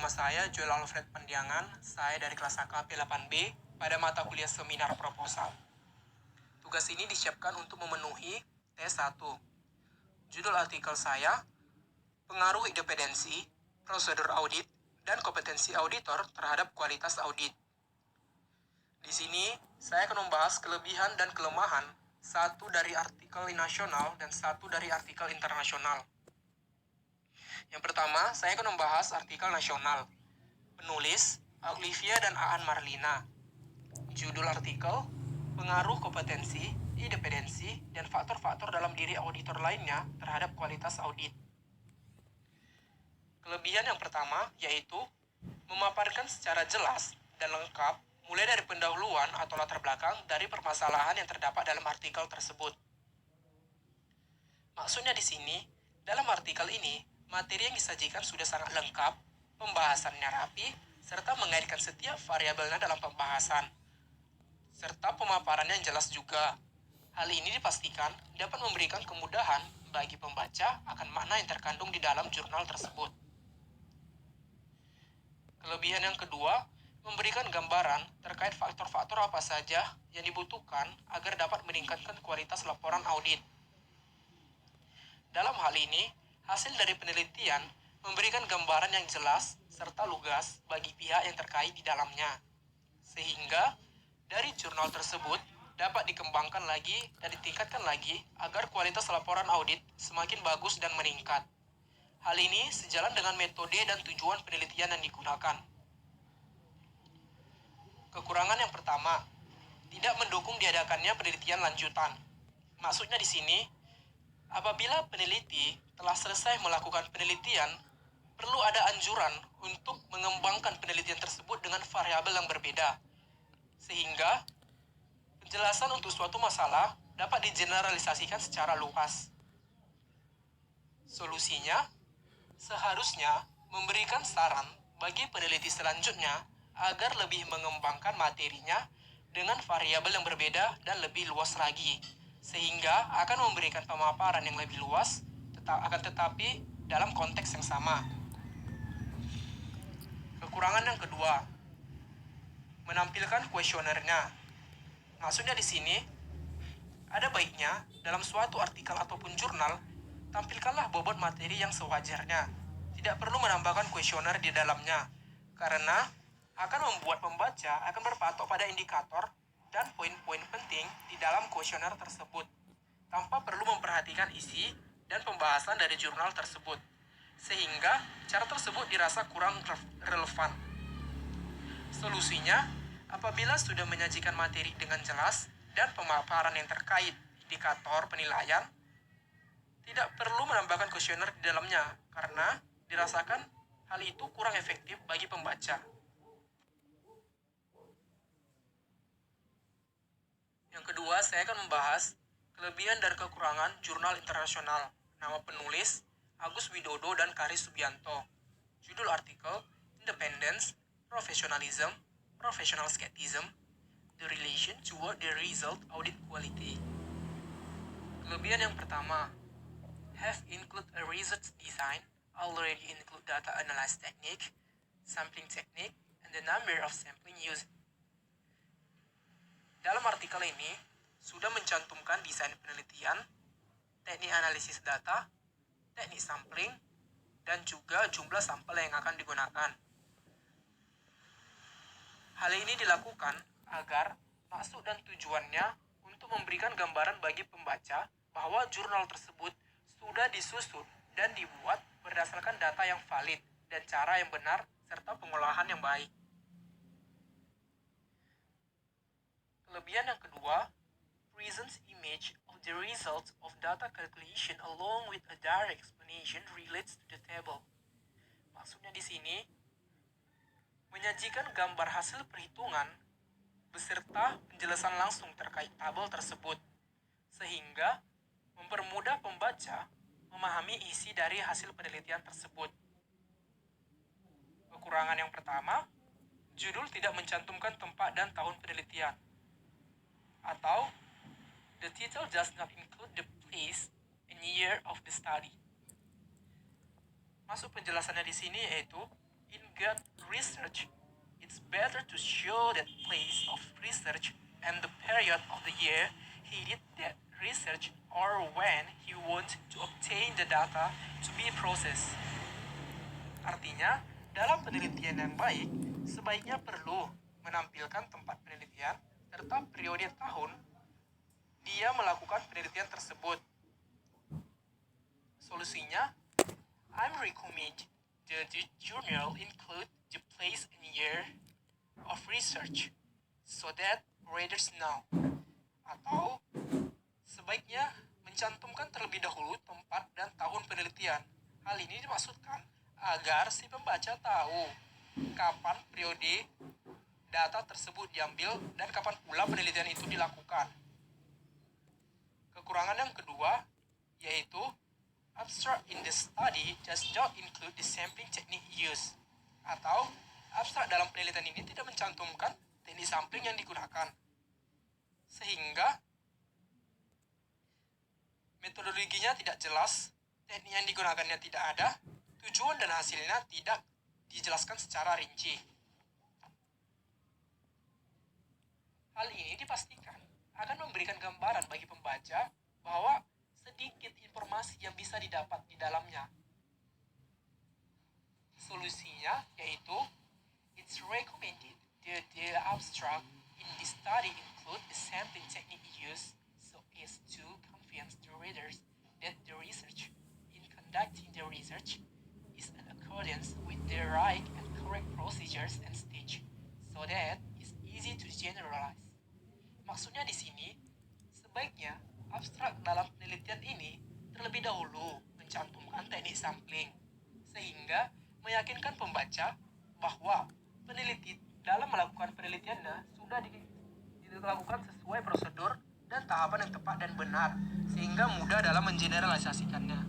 nama saya Joel Alfred Pandiangan. Saya dari kelas AKP 8B pada mata kuliah seminar proposal. Tugas ini disiapkan untuk memenuhi T1. Judul artikel saya, pengaruh independensi, prosedur audit, dan kompetensi auditor terhadap kualitas audit. Di sini, saya akan membahas kelebihan dan kelemahan satu dari artikel nasional dan satu dari artikel internasional. Yang pertama, saya akan membahas artikel nasional. Penulis, Olivia dan Aan Marlina. Judul artikel, pengaruh kompetensi, independensi, dan faktor-faktor dalam diri auditor lainnya terhadap kualitas audit. Kelebihan yang pertama yaitu memaparkan secara jelas dan lengkap mulai dari pendahuluan atau latar belakang dari permasalahan yang terdapat dalam artikel tersebut. Maksudnya di sini, dalam artikel ini, materi yang disajikan sudah sangat lengkap, pembahasannya rapi, serta mengaitkan setiap variabelnya dalam pembahasan, serta pemaparannya yang jelas juga. Hal ini dipastikan dapat memberikan kemudahan bagi pembaca akan makna yang terkandung di dalam jurnal tersebut. Kelebihan yang kedua, memberikan gambaran terkait faktor-faktor apa saja yang dibutuhkan agar dapat meningkatkan kualitas laporan audit. Dalam hal ini, hasil dari penelitian memberikan gambaran yang jelas serta lugas bagi pihak yang terkait di dalamnya. Sehingga, dari jurnal tersebut dapat dikembangkan lagi dan ditingkatkan lagi agar kualitas laporan audit semakin bagus dan meningkat. Hal ini sejalan dengan metode dan tujuan penelitian yang digunakan. Kekurangan yang pertama, tidak mendukung diadakannya penelitian lanjutan. Maksudnya di sini, apabila peneliti telah selesai melakukan penelitian, perlu ada anjuran untuk mengembangkan penelitian tersebut dengan variabel yang berbeda. Sehingga, penjelasan untuk suatu masalah dapat digeneralisasikan secara luas. Solusinya, seharusnya memberikan saran bagi peneliti selanjutnya agar lebih mengembangkan materinya dengan variabel yang berbeda dan lebih luas lagi, sehingga akan memberikan pemaparan yang lebih luas, tetapi dalam konteks yang sama. Kekurangan yang kedua, menampilkan kuesionernya. Maksudnya di sini, ada baiknya dalam suatu artikel ataupun jurnal, tampilkanlah bobot materi yang sewajarnya. Tidak perlu menambahkan kuesioner di dalamnya, karena akan membuat pembaca akan berpatok pada indikator dan poin-poin penting di dalam kuesioner tersebut, tanpa perlu memperhatikan isi dan pembahasan dari jurnal tersebut, sehingga cara tersebut dirasa kurang relevan. Solusinya, apabila sudah menyajikan materi dengan jelas dan pemaparan yang terkait indikator penilaian, tidak perlu menambahkan kuesioner di dalamnya, karena dirasakan hal itu kurang efektif bagi pembaca. Yang kedua, saya akan membahas kelebihan dan kekurangan jurnal internasional. Nama penulis, Agus Widodo dan Karis Subianto. Judul artikel, Independence, Professionalism, Professional Skepticism, The Relation Toward the Result Audit Quality. Kelebihan yang pertama, have include a research design, already include data analysis technique, sampling technique, and the number of sampling used. Dalam artikel ini, sudah mencantumkan desain penelitian, teknik analisis data, teknik sampling, dan juga jumlah sampel yang akan digunakan. Hal ini dilakukan agar maksud dan tujuannya untuk memberikan gambaran bagi pembaca bahwa jurnal tersebut sudah disusun dan dibuat berdasarkan data yang valid dan cara yang benar serta pengolahan yang baik. Kelebihan yang kedua, presents image of the results of data calculation along with a direct explanation relates to the table. Maksudnya di sini, menyajikan gambar hasil perhitungan beserta penjelasan langsung terkait tabel tersebut, sehingga mempermudah pembaca memahami isi dari hasil penelitian tersebut. Kekurangan yang pertama, judul tidak mencantumkan tempat dan tahun penelitian, atau the title does not include the place and year of the study. Masuk penjelasannya di sini yaitu in good research, it's better to show that place of research and the period of the year he did that research or when he wants to obtain the data to be processed. Artinya, dalam penelitian yang baik, sebaiknya perlu menampilkan tempat penelitian serta periode tahun dia melakukan penelitian tersebut. Solusinya, I'm recommend the journal include the place and year of research so that readers know. Atau sebaiknya mencantumkan terlebih dahulu tempat dan tahun penelitian. Hal ini dimaksudkan agar si pembaca tahu kapan periode data tersebut diambil dan kapan pula penelitian itu dilakukan. Kekurangan yang kedua yaitu abstract in the study does not include the sampling technique used. Atau abstrak dalam penelitian ini tidak mencantumkan teknik sampling yang digunakan. Sehingga metodologinya tidak jelas, teknik yang digunakannya tidak ada, tujuan dan hasilnya tidak dijelaskan secara rinci. Hal ini dipastikan akan memberikan gambaran bagi pembaca bahwa sedikit informasi yang bisa didapat di dalamnya. Solusinya yaitu it's recommended that the abstract in the study include the sampling technique used so as to convince the readers that the research in conducting the research is in accordance with the right and correct procedures and stage so that it's easy to generalize. Maksudnya di sini, sebaiknya abstrak dalam penelitian ini terlebih dahulu mencantumkan teknik sampling, sehingga meyakinkan pembaca bahwa peneliti dalam melakukan penelitiannya sudah dilakukan sesuai prosedur dan tahapan yang tepat dan benar, sehingga mudah dalam mengeneralisasikannya.